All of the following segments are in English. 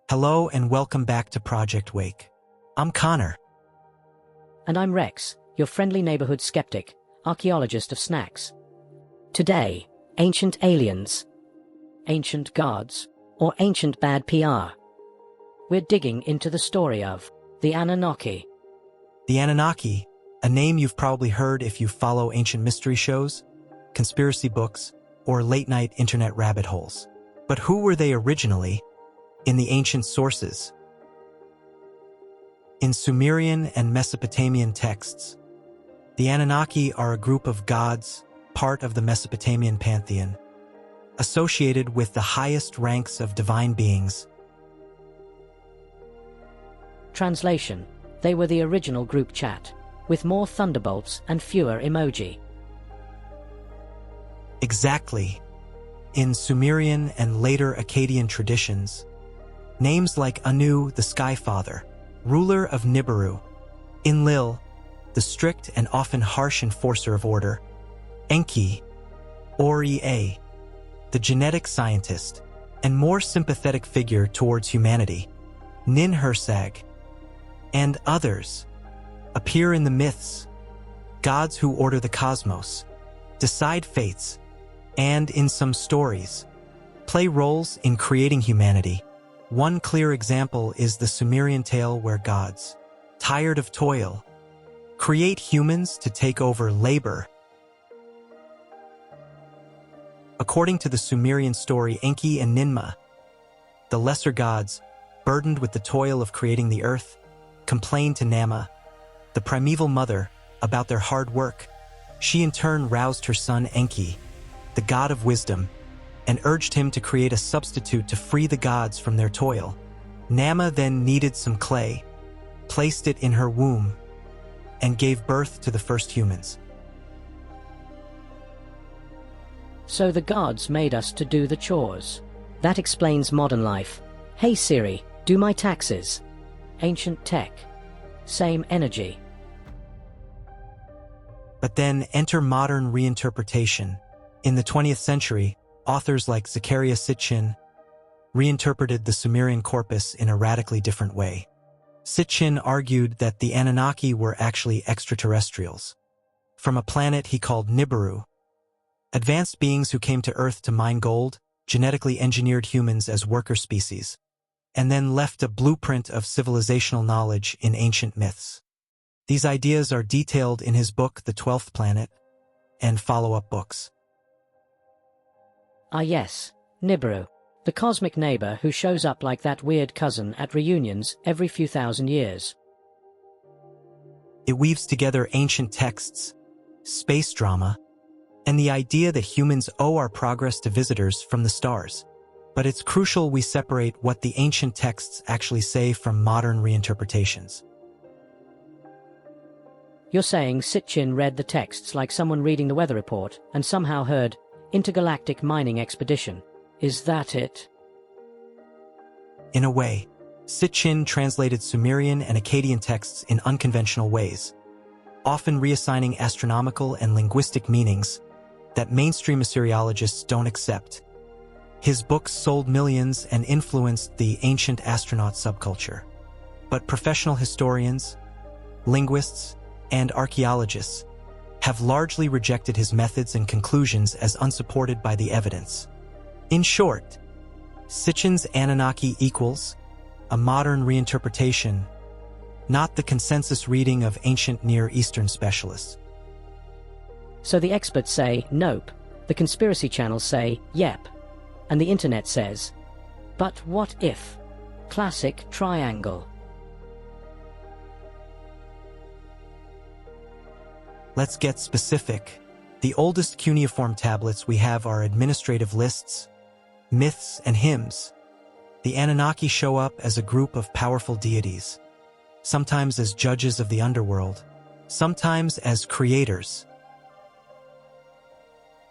Hello and welcome back to Project Wake. I'm Connor. And I'm Rex, your friendly neighborhood skeptic, archaeologist of snacks. Today, ancient aliens, ancient gods, or ancient bad PR. We're digging into the story of the Anunnaki. The Anunnaki, a name you've probably heard if you follow ancient mystery shows, conspiracy books, or late-night internet rabbit holes. But who were they originally? In the ancient sources. In Sumerian and Mesopotamian texts, the Anunnaki are a group of gods, part of the Mesopotamian pantheon, associated with the highest ranks of divine beings. Translation: they were the original group chat, with more thunderbolts and fewer emoji. Exactly. In Sumerian and later Akkadian traditions, names like Anu, the Sky Father, ruler of Nibiru; Enlil, the strict and often harsh enforcer of order; Enki, or Ea, the genetic scientist and more sympathetic figure towards humanity; Ninhursag, and others appear in the myths, gods who order the cosmos, decide fates, and in some stories, play roles in creating humanity. One clear example is the Sumerian tale where gods, tired of toil, create humans to take over labor. According to the Sumerian story Enki and Ninmah, the lesser gods, burdened with the toil of creating the earth, complained to Nama, the primeval mother, about their hard work. She in turn roused her son Enki, the god of wisdom, and urged him to create a substitute to free the gods from their toil. Nama then kneaded some clay, placed it in her womb, and gave birth to the first humans. So the gods made us to do the chores. That explains modern life. Hey Siri, do my taxes. Ancient tech. Same energy. But then enter modern reinterpretation. In the 20th century, authors like Zecharia Sitchin reinterpreted the Sumerian corpus in a radically different way. Sitchin argued that the Anunnaki were actually extraterrestrials, from a planet he called Nibiru, advanced beings who came to Earth to mine gold, genetically engineered humans as worker species, and then left a blueprint of civilizational knowledge in ancient myths. These ideas are detailed in his book The 12th Planet and follow-up books. Ah yes, Nibiru, the cosmic neighbor who shows up like that weird cousin at reunions every few thousand years. It weaves together ancient texts, space drama, and the idea that humans owe our progress to visitors from the stars. But it's crucial we separate what the ancient texts actually say from modern reinterpretations. You're saying Sitchin read the texts like someone reading the weather report and somehow heard intergalactic mining expedition. Is that it? In a way, Sitchin translated Sumerian and Akkadian texts in unconventional ways, often reassigning astronomical and linguistic meanings that mainstream Assyriologists don't accept. His books sold millions and influenced the ancient astronaut subculture. But professional historians, linguists, and archaeologists have largely rejected his methods and conclusions as unsupported by the evidence. In short, Sitchin's Anunnaki equals a modern reinterpretation, not the consensus reading of ancient Near Eastern specialists. So the experts say, nope, the conspiracy channels say, yep, and the internet says, but what if? Classic triangle. Let's get specific. The oldest cuneiform tablets we have are administrative lists, myths, and hymns. The Anunnaki show up as a group of powerful deities, sometimes as judges of the underworld, sometimes as creators.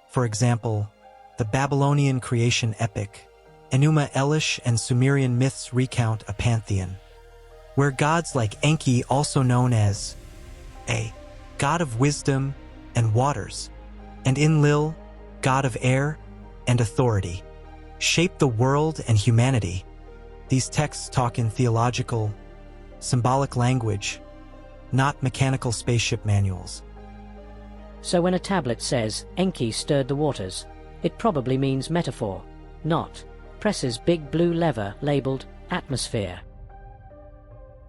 For example, the Babylonian creation epic, Enuma Elish, and Sumerian myths recount a pantheon, where gods like Enki, also known as a god of wisdom and waters, and Enlil, god of air and authority, shape the world and humanity. These texts talk in theological, symbolic language, not mechanical spaceship manuals. So when a tablet says, Enki stirred the waters, it probably means metaphor, not presses big blue lever labeled atmosphere.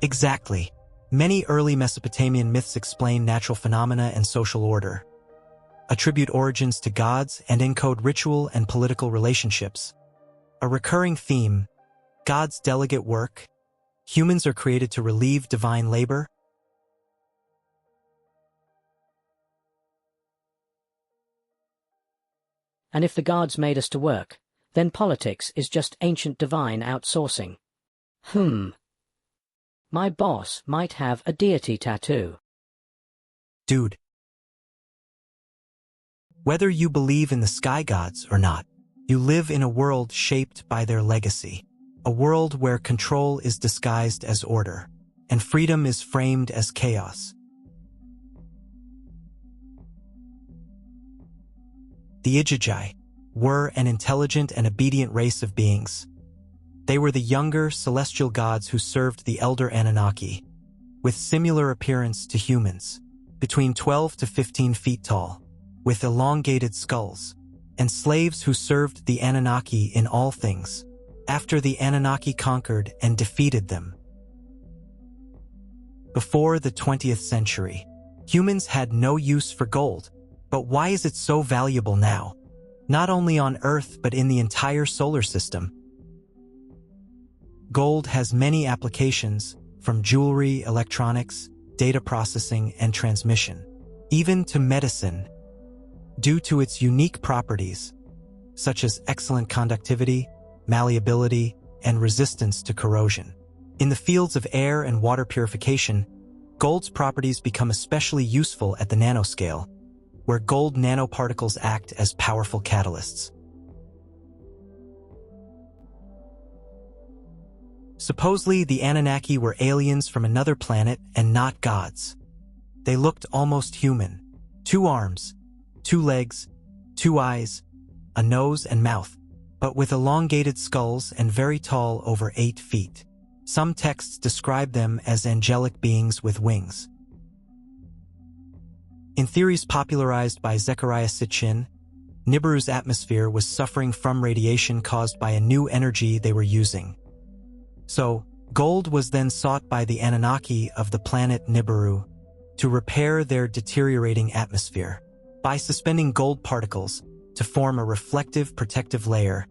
Exactly. Many early Mesopotamian myths explain natural phenomena and social order, attribute origins to gods, and encode ritual and political relationships. A recurring theme: gods delegate work, humans are created to relieve divine labor. And if the gods made us to work, then politics is just ancient divine outsourcing. My boss might have a deity tattoo. Dude. Whether you believe in the sky gods or not, you live in a world shaped by their legacy. A world where control is disguised as order, and freedom is framed as chaos. The Igigi were an intelligent and obedient race of beings. They were the younger, celestial gods who served the elder Anunnaki, with similar appearance to humans, between 12 to 15 feet tall, with elongated skulls, and slaves who served the Anunnaki in all things, after the Anunnaki conquered and defeated them. Before the 20th century, humans had no use for gold, but why is it so valuable now? Not only on Earth but in the entire solar system. Gold has many applications, from jewelry, electronics, data processing, and transmission, even to medicine, due to its unique properties, such as excellent conductivity, malleability, and resistance to corrosion. In the fields of air and water purification, gold's properties become especially useful at the nanoscale, where gold nanoparticles act as powerful catalysts. Supposedly, the Anunnaki were aliens from another planet and not gods. They looked almost human: 2 arms, 2 legs, 2 eyes, a nose and mouth, but with elongated skulls and very tall, over 8 feet. Some texts describe them as angelic beings with wings. In theories popularized by Zecharia Sitchin, Nibiru's atmosphere was suffering from radiation caused by a new energy they were using. So, gold was then sought by the Anunnaki of the planet Nibiru to repair their deteriorating atmosphere by suspending gold particles to form a reflective protective layer.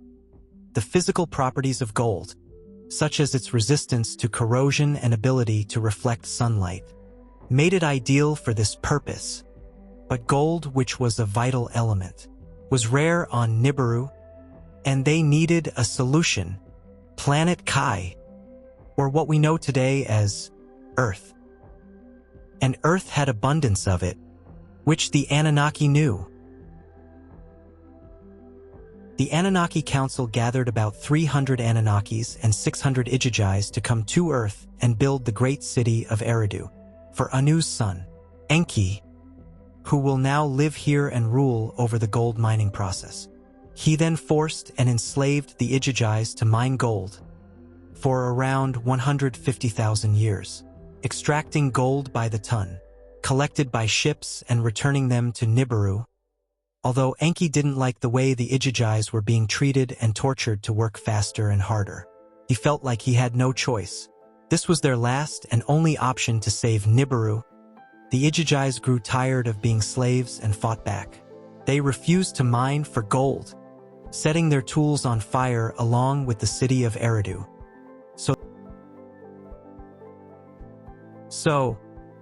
The physical properties of gold, such as its resistance to corrosion and ability to reflect sunlight, made it ideal for this purpose. But gold, which was a vital element, was rare on Nibiru, and they needed a solution: Planet Kai, or what we know today as Earth. And Earth had abundance of it, which the Anunnaki knew. The Anunnaki Council gathered about 300 Anunnakis and 600 Igigis to come to Earth and build the great city of Eridu for Anu's son, Enki, who will now live here and rule over the gold mining process. He then forced and enslaved the Igigis to mine gold for around 150,000 years, extracting gold by the ton, collected by ships and returning them to Nibiru. Although Enki didn't like the way the Igigis were being treated and tortured to work faster and harder, he felt like he had no choice. This was their last and only option to save Nibiru. The Igigis grew tired of being slaves and fought back. They refused to mine for gold, setting their tools on fire along with the city of Eridu. So,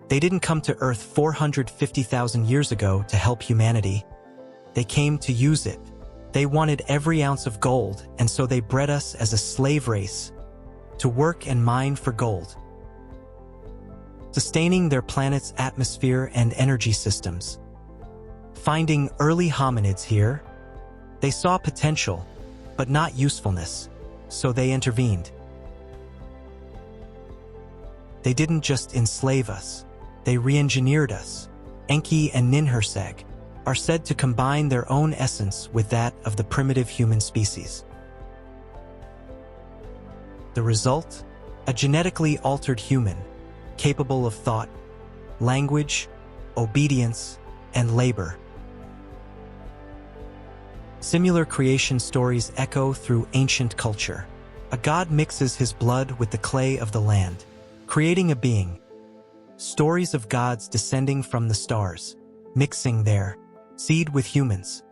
they didn't come to Earth 450,000 years ago to help humanity. They came to use it. They wanted every ounce of gold, and so they bred us as a slave race to work and mine for gold, sustaining their planet's atmosphere and energy systems. Finding early hominids here, they saw potential, but not usefulness, so they intervened. They didn't just enslave us, they re-engineered us. Enki and Ninhursag are said to combine their own essence with that of the primitive human species. The result? A genetically altered human, capable of thought, language, obedience, and labor. Similar creation stories echo through ancient culture. A god mixes his blood with the clay of the land, creating a being. Stories of gods descending from the stars, mixing their seed with humans.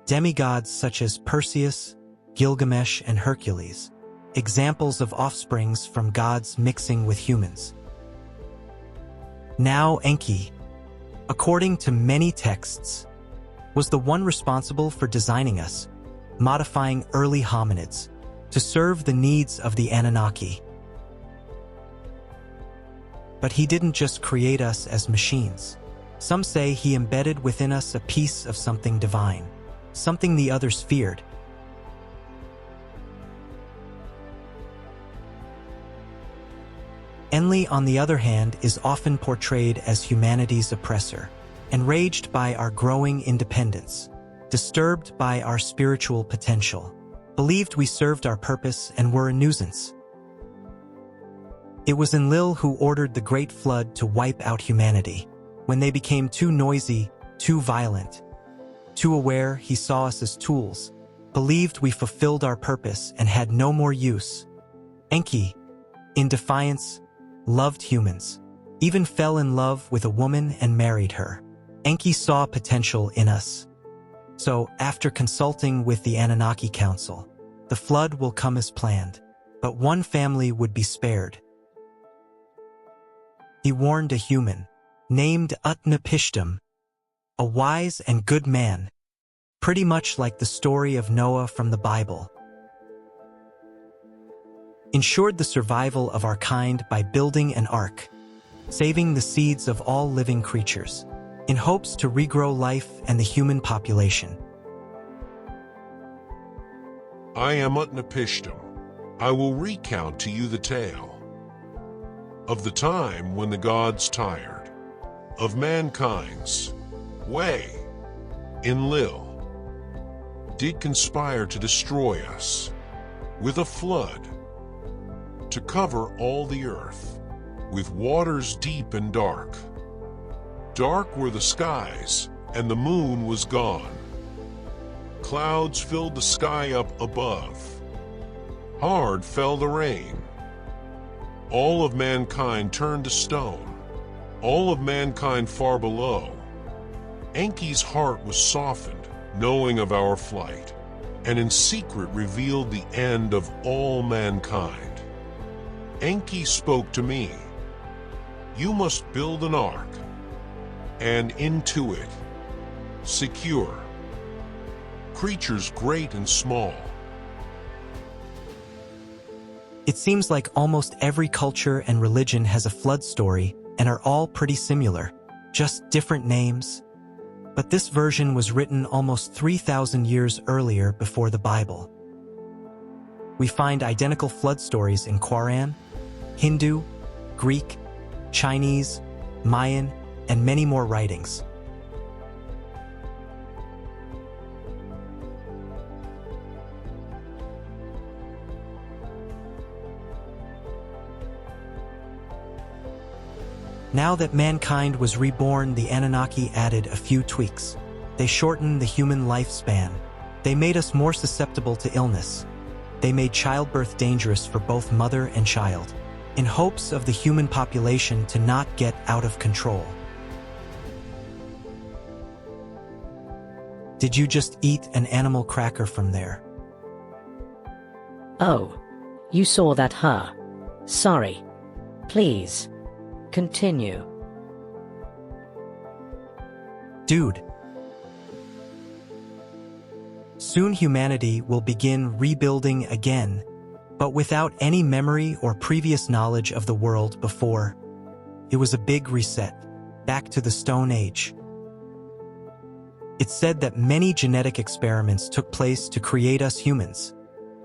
Demigods such as Perseus, Gilgamesh, and Hercules, examples of offsprings from gods mixing with humans. Now Enki, according to many texts, was the one responsible for designing us, modifying early hominids to serve the needs of the Anunnaki. But he didn't just create us as machines. Some say he embedded within us a piece of something divine, something the others feared. Enlil, on the other hand, is often portrayed as humanity's oppressor, enraged by our growing independence, disturbed by our spiritual potential, believed we served our purpose and were a nuisance. It was Enlil who ordered the Great Flood to wipe out humanity. When they became too noisy, too violent, too aware, he saw us as tools, believed we fulfilled our purpose and had no more use. Enki, in defiance, loved humans, even fell in love with a woman and married her. Enki saw potential in us. So, after consulting with the Anunnaki Council, the flood will come as planned, but one family would be spared. He warned a human, named Utnapishtim, a wise and good man, pretty much like the story of Noah from the Bible. Ensured the survival of our kind by building an ark, saving the seeds of all living creatures, in hopes to regrow life and the human population. I am Utnapishtim. I will recount to you the tale of the time when the gods tired of mankind's way. Enlil did conspire to destroy us with a flood, to cover all the earth with waters deep and dark. Dark were the skies, and the moon was gone. Clouds filled the sky up above. Hard fell the rain. All of mankind turned to stone, all of mankind far below. Enki's heart was softened, knowing of our flight, and in secret revealed the end of all mankind. Enki spoke to me, "You must build an ark, and into it secure creatures great and small." It seems like almost every culture and religion has a flood story and are all pretty similar, just different names. But this version was written almost 3,000 years earlier before the Bible. We find identical flood stories in Quran, Hindu, Greek, Chinese, Mayan, and many more writings. Now that mankind was reborn, the Anunnaki added a few tweaks. They shortened the human lifespan. They made us more susceptible to illness. They made childbirth dangerous for both mother and child, in hopes of the human population to not get out of control. Did you just eat an animal cracker from there? Oh, you saw that, huh? Sorry. Please, continue. Dude. Soon humanity will begin rebuilding again, but without any memory or previous knowledge of the world before. It was a big reset, back to the Stone Age. It's said that many genetic experiments took place to create us humans,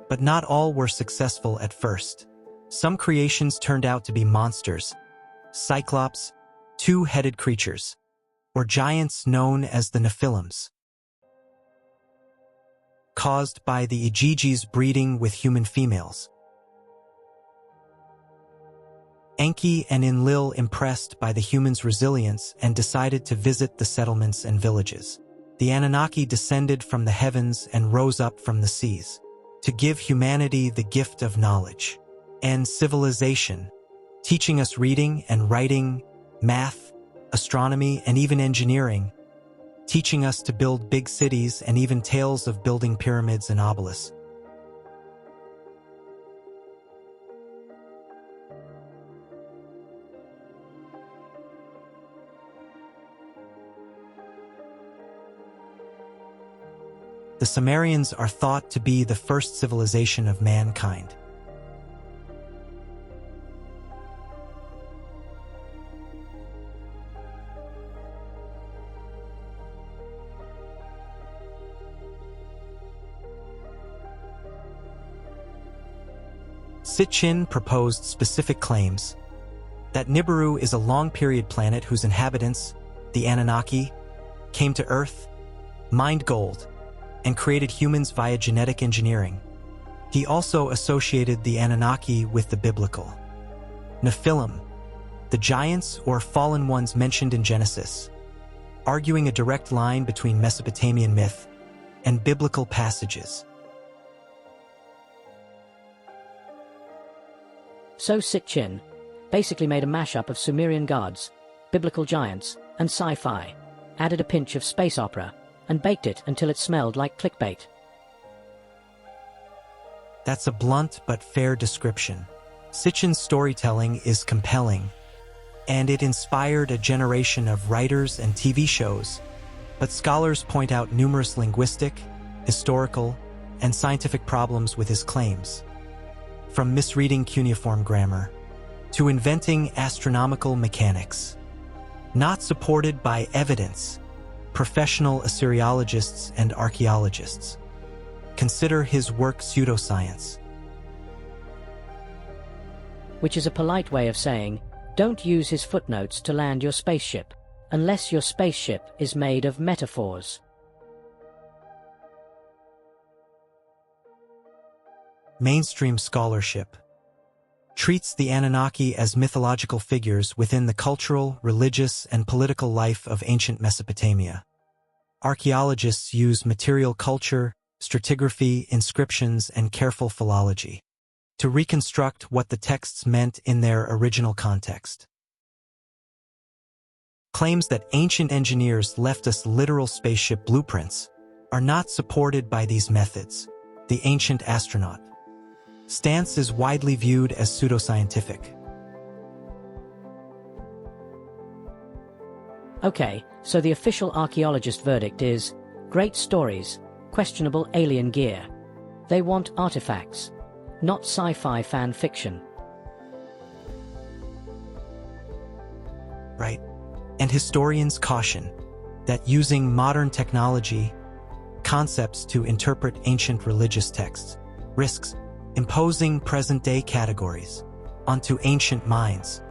but not all were successful at first. Some creations turned out to be monsters, cyclops, two-headed creatures, or giants known as the Nephilims. caused by the Igigis breeding with human females. Enki and Enlil impressed by the humans' resilience and decided to visit the settlements and villages. The Anunnaki descended from the heavens and rose up from the seas to give humanity the gift of knowledge and civilization, teaching us reading and writing, math, astronomy, and even engineering, teaching us to build big cities and even tales of building pyramids and obelisks. The Sumerians are thought to be the first civilization of mankind. Sitchin proposed specific claims that Nibiru is a long-period planet whose inhabitants, the Anunnaki, came to Earth, mined gold, and created humans via genetic engineering. He also associated the Anunnaki with the biblical Nephilim, the giants or fallen ones mentioned in Genesis, arguing a direct line between Mesopotamian myth and biblical passages. So Sitchin basically made a mashup of Sumerian gods, biblical giants, and sci-fi, added a pinch of space opera, and baked it until it smelled like clickbait. That's a blunt but fair description. Sitchin's storytelling is compelling, and it inspired a generation of writers and TV shows, but scholars point out numerous linguistic, historical, and scientific problems with his claims. From misreading cuneiform grammar to inventing astronomical mechanics, not supported by evidence. Professional Assyriologists and archaeologists consider his work pseudoscience. Which is a polite way of saying, don't use his footnotes to land your spaceship, unless your spaceship is made of metaphors. Mainstream scholarship treats the Anunnaki as mythological figures within the cultural, religious, and political life of ancient Mesopotamia. Archaeologists use material culture, stratigraphy, inscriptions, and careful philology to reconstruct what the texts meant in their original context. Claims that ancient engineers left us literal spaceship blueprints are not supported by these methods. The ancient astronaut stance is widely viewed as pseudoscientific. Okay, so the official archaeologist verdict is, great stories, questionable alien gear. They want artifacts, not sci-fi fan fiction. Right. And historians caution that using modern technology, concepts to interpret ancient religious texts, risks imposing present-day categories onto ancient minds.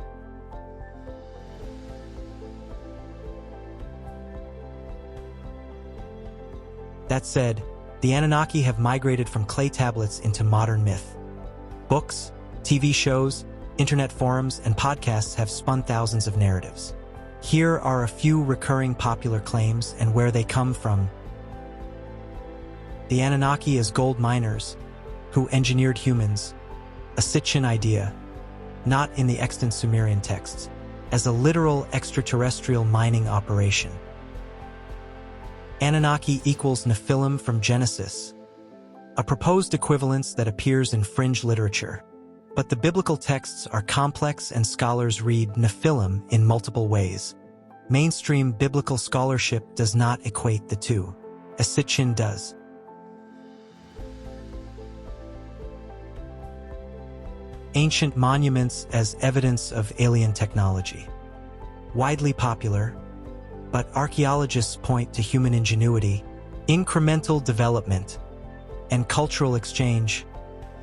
That said, the Anunnaki have migrated from clay tablets into modern myth. Books, TV shows, internet forums, and podcasts have spun thousands of narratives. Here are a few recurring popular claims and where they come from. The Anunnaki as gold miners who engineered humans, a Sitchin idea, not in the extant Sumerian texts, as a literal extraterrestrial mining operation. Anunnaki equals Nephilim from Genesis, a proposed equivalence that appears in fringe literature. But the biblical texts are complex and scholars read Nephilim in multiple ways. Mainstream biblical scholarship does not equate the two, as Sitchin does. Ancient monuments as evidence of alien technology. Widely popular, but archaeologists point to human ingenuity, incremental development, and cultural exchange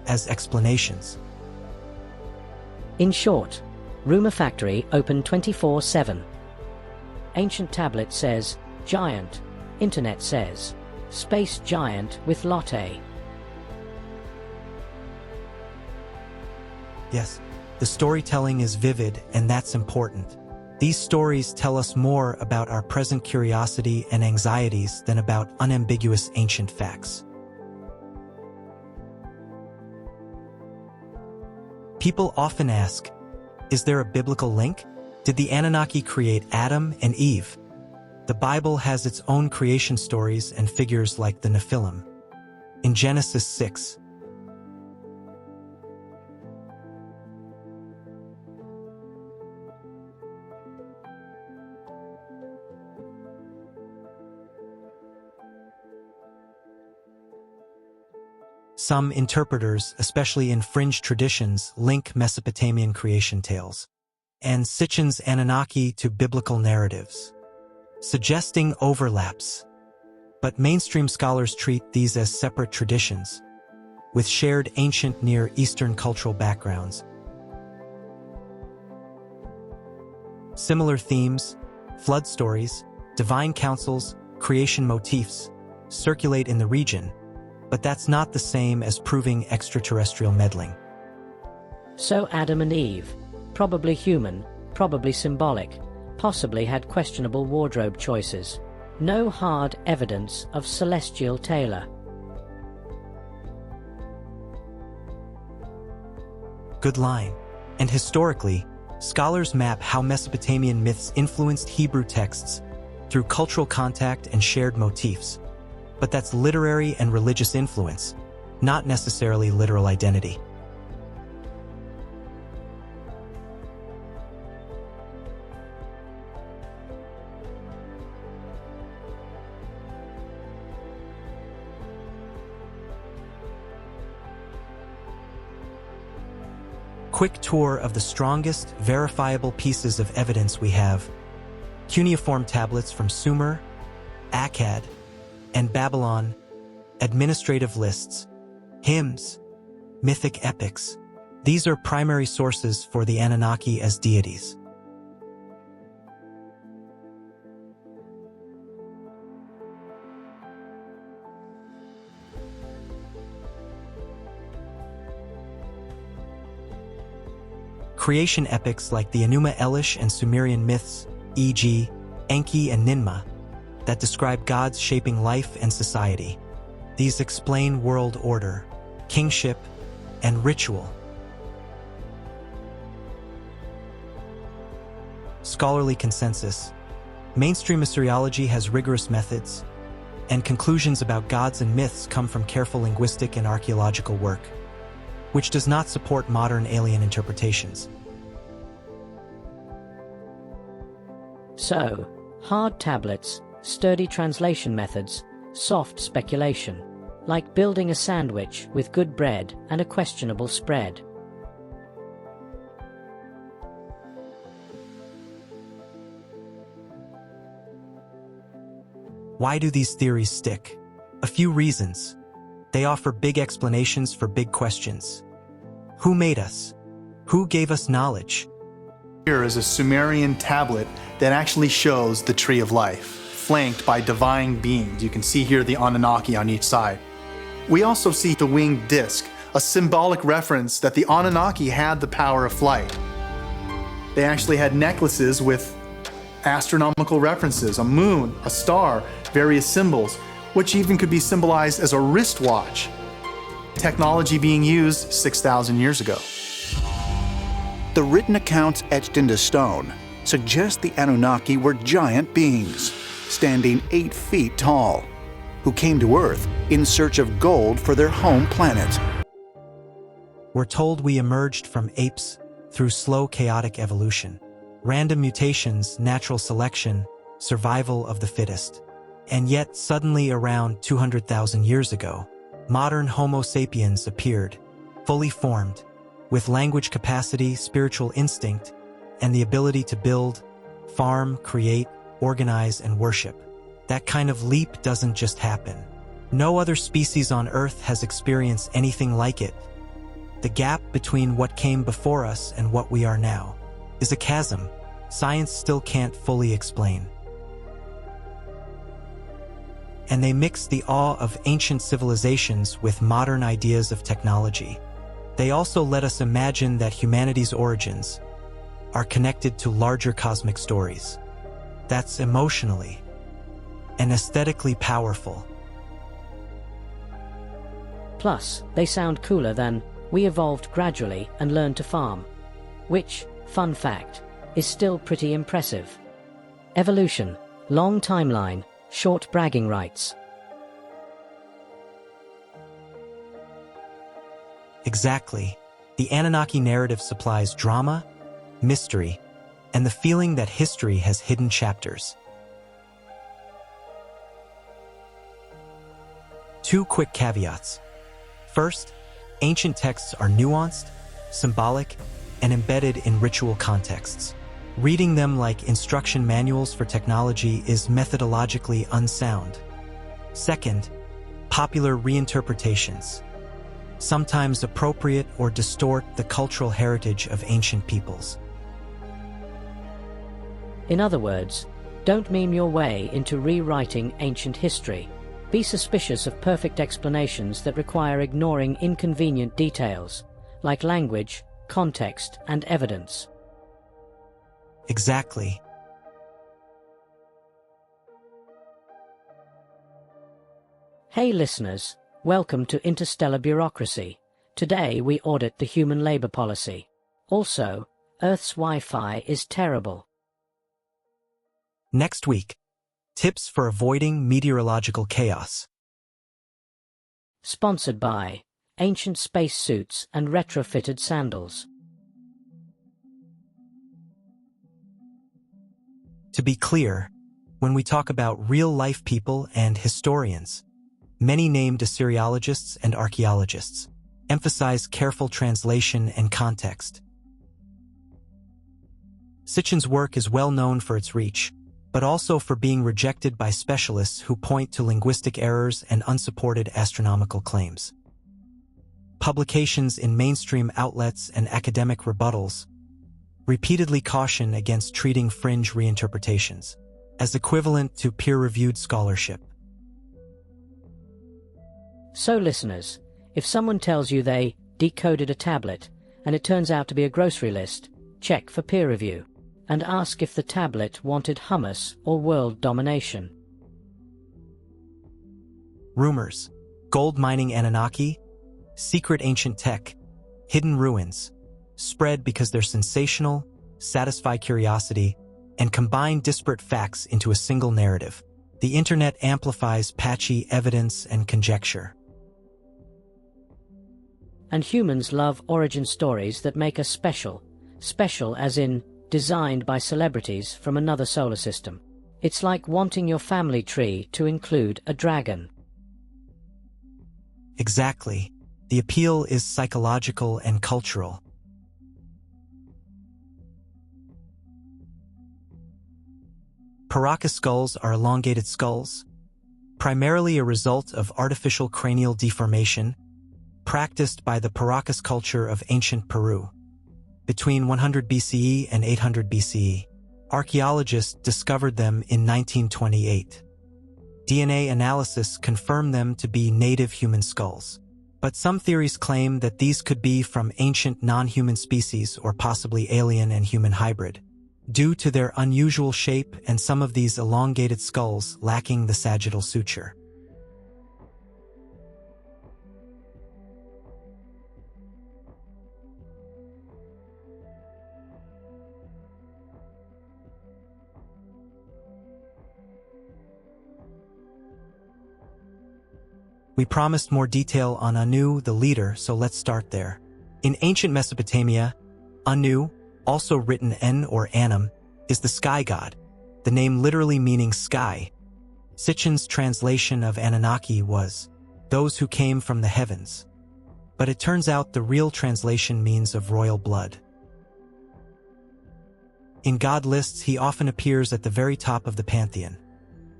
as explanations. In short, Rumor Factory open 24/7. Ancient tablet says, giant. Internet says, Space giant with Lotte. Yes, the storytelling is vivid, and that's important. These stories tell us more about our present curiosity and anxieties than about unambiguous ancient facts. People often ask, is there a biblical link? Did the Anunnaki create Adam and Eve? The Bible has its own creation stories and figures like the Nephilim. In Genesis 6, some interpreters, especially in fringe traditions, link Mesopotamian creation tales and Sitchin's Anunnaki to biblical narratives, suggesting overlaps. But mainstream scholars treat these as separate traditions, with shared ancient Near Eastern cultural backgrounds. Similar themes, flood stories, divine councils, creation motifs, circulate in the region, but that's not the same as proving extraterrestrial meddling. So Adam and Eve, probably human, probably symbolic, possibly had questionable wardrobe choices. No hard evidence of celestial tailor. Good line. And historically, scholars map how Mesopotamian myths influenced Hebrew texts through cultural contact and shared motifs. But that's literary and religious influence, not necessarily literal identity. Quick tour of the strongest, verifiable pieces of evidence we have: cuneiform tablets from Sumer, Akkad, and Babylon, administrative lists, hymns, mythic epics. These are primary sources for the Anunnaki as deities. Creation epics like the Enuma Elish and Sumerian myths, e.g., Enki and Ninmah, that describe gods shaping life and society. These explain world order, kingship, and ritual. Scholarly consensus. Mainstream Assyriology has rigorous methods, and conclusions about gods and myths come from careful linguistic and archaeological work, which does not support modern alien interpretations. So, hard tablets, sturdy translation methods, soft speculation, like building a sandwich with good bread and a questionable spread. Why do these theories stick? A few reasons. They offer big explanations for big questions. Who made us? Who gave us knowledge? Here is a Sumerian tablet that actually shows the Tree of Life, flanked by divine beings. You can see here the Anunnaki on each side. We also see the winged disc, a symbolic reference that the Anunnaki had the power of flight. They actually had necklaces with astronomical references, a moon, a star, various symbols, which even could be symbolized as a wristwatch. Technology being used 6,000 years ago. The written accounts etched into stone suggest the Anunnaki were giant beings, standing 8 feet tall, who came to Earth in search of gold for their home planet. We're told we emerged from apes through slow, chaotic evolution, random mutations, natural selection, survival of the fittest. And yet, suddenly around 200,000 years ago, modern Homo sapiens appeared, fully formed, with language capacity, spiritual instinct, and the ability to build, farm, create, organize, and worship. That kind of leap doesn't just happen. No other species on Earth has experienced anything like it. The gap between what came before us and what we are now is a chasm science still can't fully explain. and they mix the awe of ancient civilizations with modern ideas of technology. They also let us imagine that humanity's origins are connected to larger cosmic stories. That's emotionally and aesthetically powerful. Plus, they sound cooler than "we evolved gradually and learned to farm," which, fun fact, is still pretty impressive. Evolution, long timeline, short bragging rights. Exactly. The Anunnaki narrative supplies drama, mystery, and the feeling that history has hidden chapters. Two quick caveats. First, ancient texts are nuanced, symbolic, and embedded in ritual contexts. Reading them like instruction manuals for technology is methodologically unsound. Second, popular reinterpretations sometimes appropriate or distort the cultural heritage of ancient peoples. In other words, don't meme your way into rewriting ancient history. Be suspicious of perfect explanations that require ignoring inconvenient details, like language, context, and evidence. Exactly. Hey listeners, welcome to Interstellar Bureaucracy. Today we audit the human labor policy. Also, Earth's Wi-Fi is terrible. Next week, tips for avoiding meteorological chaos. Sponsored by ancient spacesuits and retrofitted sandals. To be clear, when we talk about real-life people and historians, many named Assyriologists and archaeologists emphasize careful translation and context. Sitchin's work is well known for its reach, but also for being rejected by specialists who point to linguistic errors and unsupported astronomical claims. Publications in mainstream outlets and academic rebuttals repeatedly caution against treating fringe reinterpretations as equivalent to peer-reviewed scholarship. So listeners, if someone tells you they decoded a tablet and it turns out to be a grocery list, check for peer review and ask if the tablet wanted hummus or world domination. Rumors, gold mining Anunnaki, secret ancient tech, hidden ruins, spread because they're sensational, satisfy curiosity, and combine disparate facts into a single narrative. The internet amplifies patchy evidence and conjecture. And humans love origin stories that make us special. Special as in designed by celebrities from another solar system. It's like wanting your family tree to include a dragon. Exactly. The appeal is psychological and cultural. Paracas skulls are elongated skulls, primarily a result of artificial cranial deformation practiced by the Paracas culture of ancient Peru. Between 100 BCE and 800 BCE, archaeologists discovered them in 1928. DNA analysis confirmed them to be native human skulls. But some theories claim that these could be from ancient non-human species or possibly alien and human hybrid, due to their unusual shape and some of these elongated skulls lacking the sagittal suture. We promised more detail on Anu, the leader, so let's start there. In ancient Mesopotamia, Anu, also written En or Anum, is the sky god, the name literally meaning sky. Sitchin's translation of Anunnaki was, those who came from the heavens. But it turns out the real translation means of royal blood. In god lists, he often appears at the very top of the pantheon,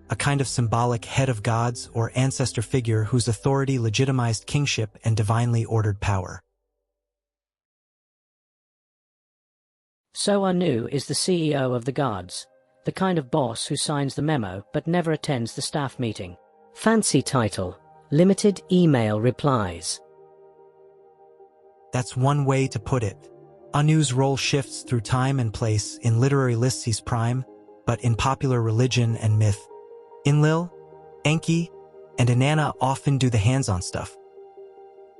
a kind of symbolic head of gods or ancestor figure whose authority legitimized kingship and divinely ordered power. So Anu is the CEO of the gods, the kind of boss who signs the memo but never attends the staff meeting. Fancy title, limited email replies. That's one way to put it. Anu's role shifts through time and place. In literary lists he's prime, but in popular religion and myth, Enlil, Enki, and Inanna often do the hands-on stuff.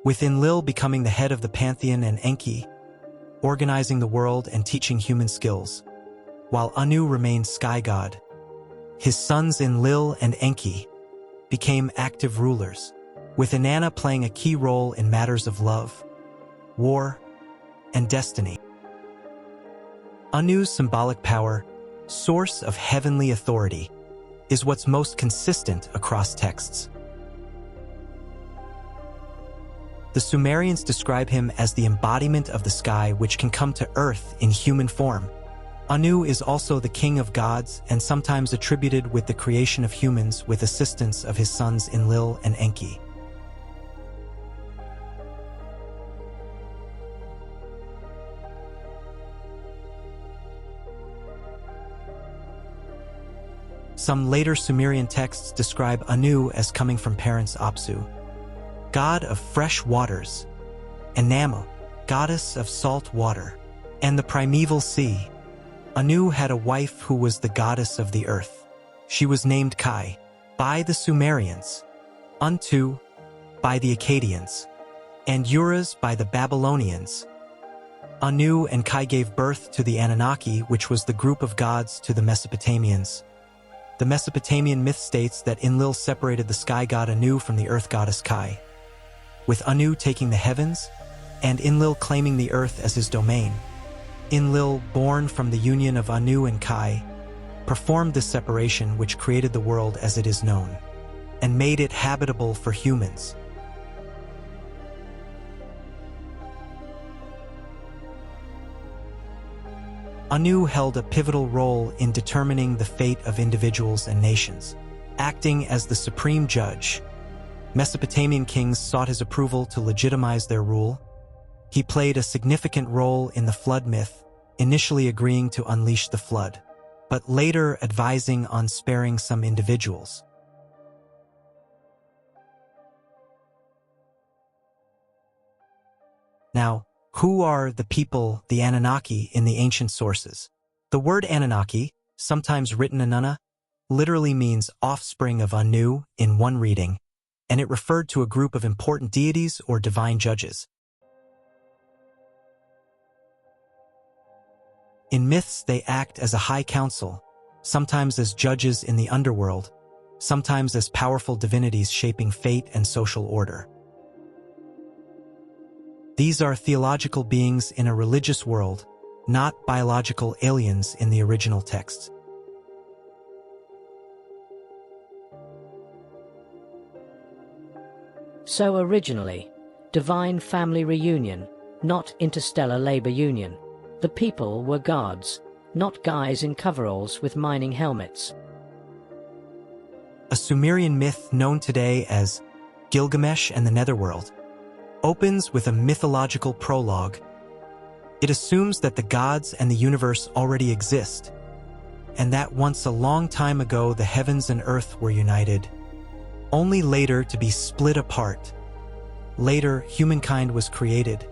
With Enlil becoming the head of the pantheon and Enki organizing the world and teaching human skills, while Anu remained sky god. His sons Enlil and Enki became active rulers, with Inanna playing a key role in matters of love, war, and destiny. Anu's symbolic power, source of heavenly authority, is what's most consistent across texts. The Sumerians describe him as the embodiment of the sky which can come to earth in human form. Anu is also the king of gods and sometimes attributed with the creation of humans with assistance of his sons Enlil and Enki. Some later Sumerian texts describe Anu as coming from parents Apsu, god of fresh waters, and Namu, goddess of salt water, and the primeval sea. Anu had a wife who was the goddess of the earth. She was named Kai by the Sumerians, Untu by the Akkadians, and Uras by the Babylonians. Anu and Kai gave birth to the Anunnaki, which was the group of gods to the Mesopotamians. The Mesopotamian myth states that Enlil separated the sky god Anu from the earth goddess Kai, with Anu taking the heavens and Enlil claiming the earth as his domain. Enlil, born from the union of Anu and Kai, performed this separation which created the world as it is known, and made it habitable for humans. Anu held a pivotal role in determining the fate of individuals and nations, acting as the supreme judge. Mesopotamian kings sought his approval to legitimize their rule. He played a significant role in the flood myth, initially agreeing to unleash the flood, but later advising on sparing some individuals. Now, who are the people, the Anunnaki, in the ancient sources? The word Anunnaki, sometimes written Anunna, literally means offspring of Anu in one reading, and it referred to a group of important deities or divine judges. In myths, they act as a high council, sometimes as judges in the underworld, sometimes as powerful divinities shaping fate and social order. These are theological beings in a religious world, not biological aliens in the original texts. So originally, divine family reunion, not interstellar labor union. The people were gods, not guys in coveralls with mining helmets. A Sumerian myth known today as Gilgamesh and the Netherworld opens with a mythological prologue. It assumes that the gods and the universe already exist, and that once a long time ago the heavens and earth were united, only later to be split apart. Later, humankind was created,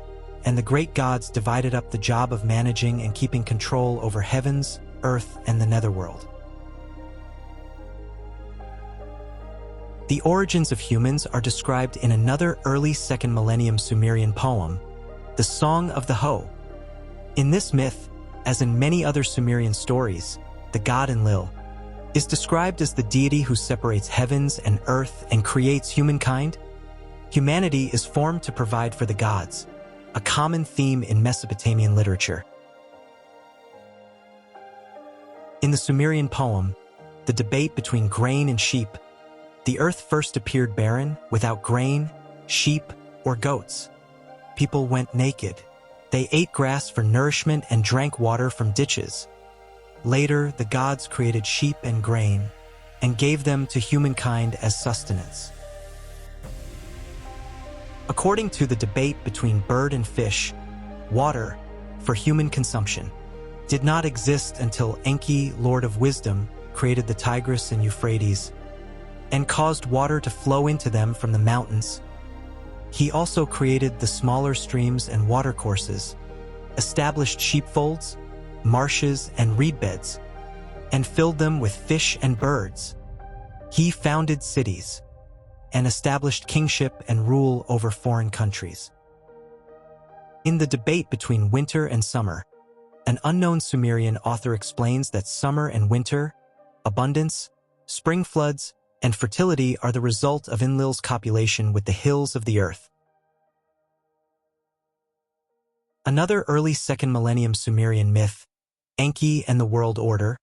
and the great gods divided up the job of managing and keeping control over heavens, earth, and the netherworld. The origins of humans are described in another early 2nd millennium Sumerian poem, the Song of the Hoe. In this myth, as in many other Sumerian stories, the god Enlil is described as the deity who separates heavens and earth and creates humankind. Humanity is formed to provide for the gods, a common theme in Mesopotamian literature. In the Sumerian poem, the debate between grain and sheep, the earth first appeared barren, without grain, sheep, or goats. People went naked. They ate grass for nourishment and drank water from ditches. Later, the gods created sheep and grain and gave them to humankind as sustenance. According to the debate between bird and fish, water, for human consumption, did not exist until Enki, Lord of Wisdom, created the Tigris and Euphrates. and caused water to flow into them from the mountains. He also created the smaller streams and watercourses, established sheepfolds, marshes, and reed beds, and filled them with fish and birds. He founded cities and established kingship and rule over foreign countries. In the debate between winter and summer, an unknown Sumerian author explains that summer and winter, abundance, spring floods, and fertility are the result of Enlil's copulation with the hills of the earth. Another early 2nd millennium Sumerian myth, Enki and the World Order,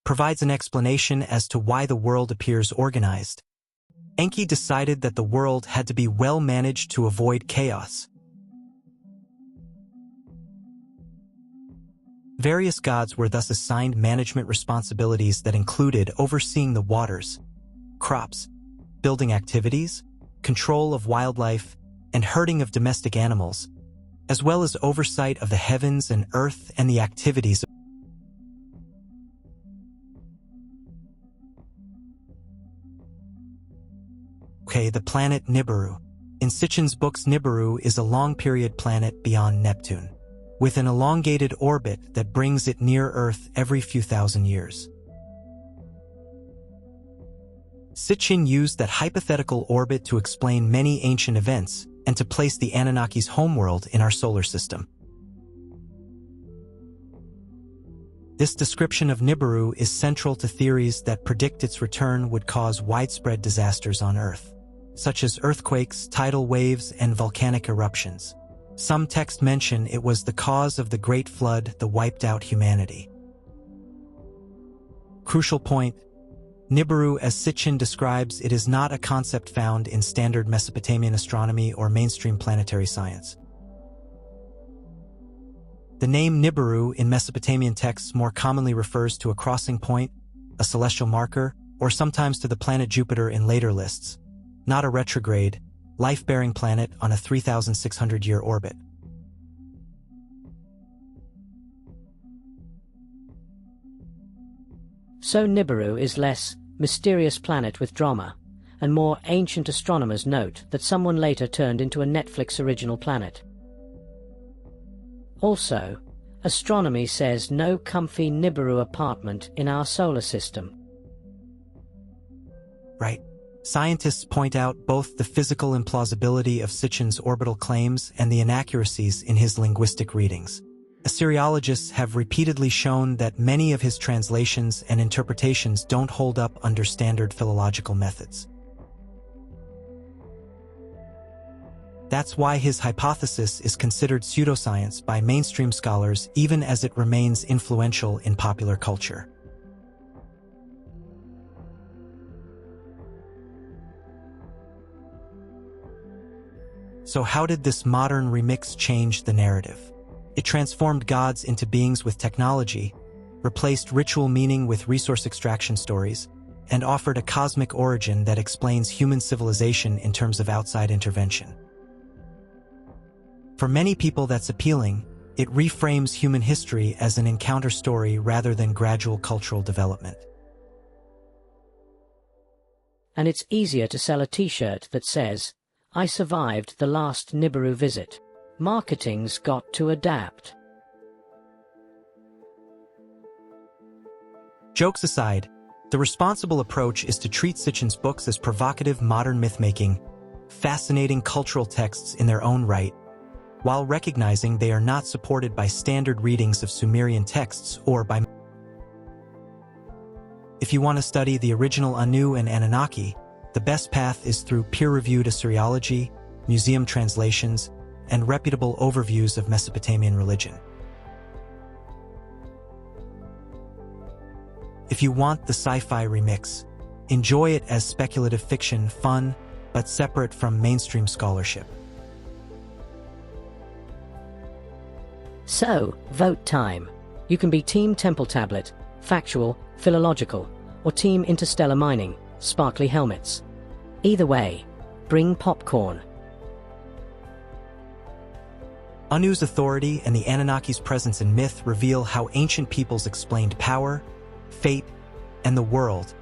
provides an explanation as to why the world appears organized. Enki decided that the world had to be well managed to avoid chaos. Various gods were thus assigned management responsibilities that included overseeing the waters, crops, building activities, control of wildlife, and herding of domestic animals, as well as oversight of the heavens and earth and the activities. The planet Nibiru. In Sitchin's books, Nibiru is a long-period planet beyond Neptune, with an elongated orbit that brings it near Earth every few thousand years. Sitchin used that hypothetical orbit to explain many ancient events and to place the Anunnaki's homeworld in our solar system. This description of Nibiru is central to theories that predict its return would cause widespread disasters on Earth, such as earthquakes, tidal waves, and volcanic eruptions. Some texts mention it was the cause of the Great Flood that wiped out humanity. Crucial point: Nibiru, as Sitchin describes it, is not a concept found in standard Mesopotamian astronomy or mainstream planetary science. The name Nibiru in Mesopotamian texts more commonly refers to a crossing point, a celestial marker, or sometimes to the planet Jupiter in later lists, not a retrograde, life-bearing planet on a 3,600-year orbit. So Nibiru is less mysterious planet with drama, and more ancient astronomers note that someone later turned into a Netflix original planet. Also, astronomy says no comfy Nibiru apartment in our solar system. Right. Scientists point out both the physical implausibility of Sitchin's orbital claims and the inaccuracies in his linguistic readings. Assyriologists have repeatedly shown that many of his translations and interpretations don't hold up under standard philological methods. That's why his hypothesis is considered pseudoscience by mainstream scholars, even as it remains influential in popular culture. So how did this modern remix change the narrative? It transformed gods into beings with technology, replaced ritual meaning with resource extraction stories, and offered a cosmic origin that explains human civilization in terms of outside intervention. For many people that's appealing. It reframes human history as an encounter story rather than gradual cultural development. And it's easier to sell a t-shirt that says, "I survived the last Nibiru visit." Marketing's got to adapt. Jokes aside, the responsible approach is to treat Sitchin's books as provocative modern myth-making, fascinating cultural texts in their own right, while recognizing they are not supported by standard readings of Sumerian texts or by... If you want to study the original Anu and Anunnaki, the best path is through peer-reviewed Assyriology, museum translations, and reputable overviews of Mesopotamian religion. If you want the sci-fi remix, enjoy it as speculative fiction, fun, but separate from mainstream scholarship. So, vote time. You can be Team Temple Tablet, factual, philological, or Team Interstellar Mining, sparkly helmets. Either way, bring popcorn. Anu's authority and the Anunnaki's presence in myth reveal how ancient peoples explained power, fate, and the world,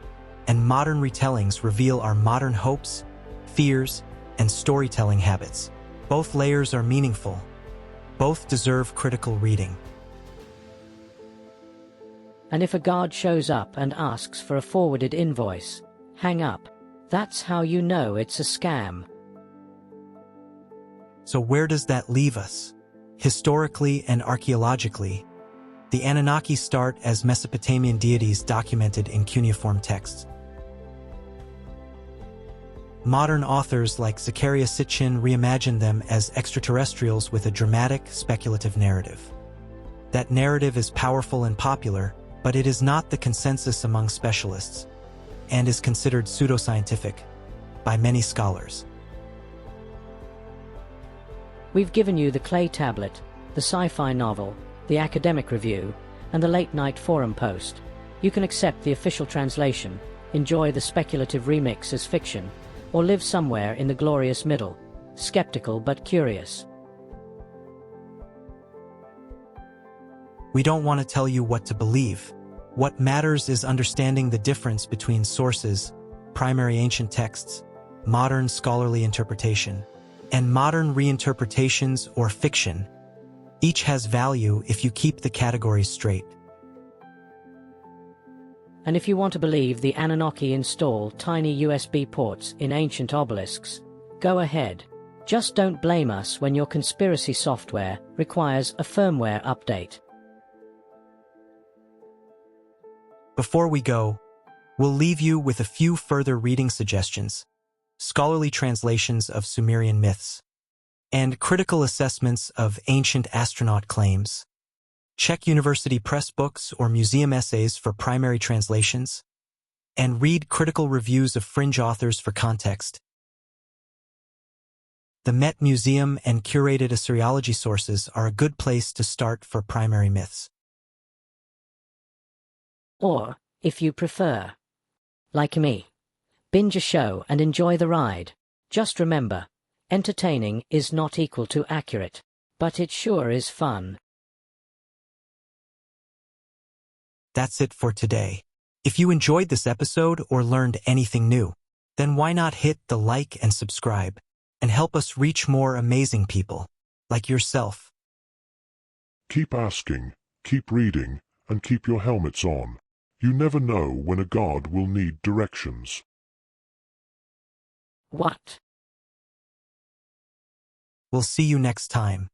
and modern retellings reveal our modern hopes, fears, and storytelling habits. Both layers are meaningful. Both deserve critical reading. And if a guard shows up and asks for a forwarded invoice, hang up. That's how you know it's a scam. So where does that leave us? Historically and archaeologically, the Anunnaki start as Mesopotamian deities documented in cuneiform texts. Modern authors like Zecharia Sitchin reimagined them as extraterrestrials with a dramatic, speculative narrative. That narrative is powerful and popular, but it is not the consensus among specialists, and is considered pseudoscientific by many scholars. We've given you the clay tablet, the sci-fi novel, the academic review, and the late-night forum post. You can accept the official translation, enjoy the speculative remix as fiction, or live somewhere in the glorious middle, skeptical but curious. We don't want to tell you what to believe. What matters is understanding the difference between sources, primary ancient texts, modern scholarly interpretation, and modern reinterpretations or fiction. Each has value if you keep the categories straight. And if you want to believe the Anunnaki install tiny USB ports in ancient obelisks, go ahead. Just don't blame us when your conspiracy software requires a firmware update. Before we go, we'll leave you with a few further reading suggestions, scholarly translations of Sumerian myths, and critical assessments of ancient astronaut claims. Check university press books or museum essays for primary translations, and read critical reviews of fringe authors for context. The Met Museum and curated Assyriology sources are a good place to start for primary myths. Or, if you prefer, like me, binge a show and enjoy the ride. Just remember, entertaining is not equal to accurate, but it sure is fun. That's it for today. If you enjoyed this episode or learned anything new, then why not hit the like and subscribe and help us reach more amazing people like yourself. Keep asking, keep reading, and keep your helmets on. You never know when a god will need directions. What? We'll see you next time.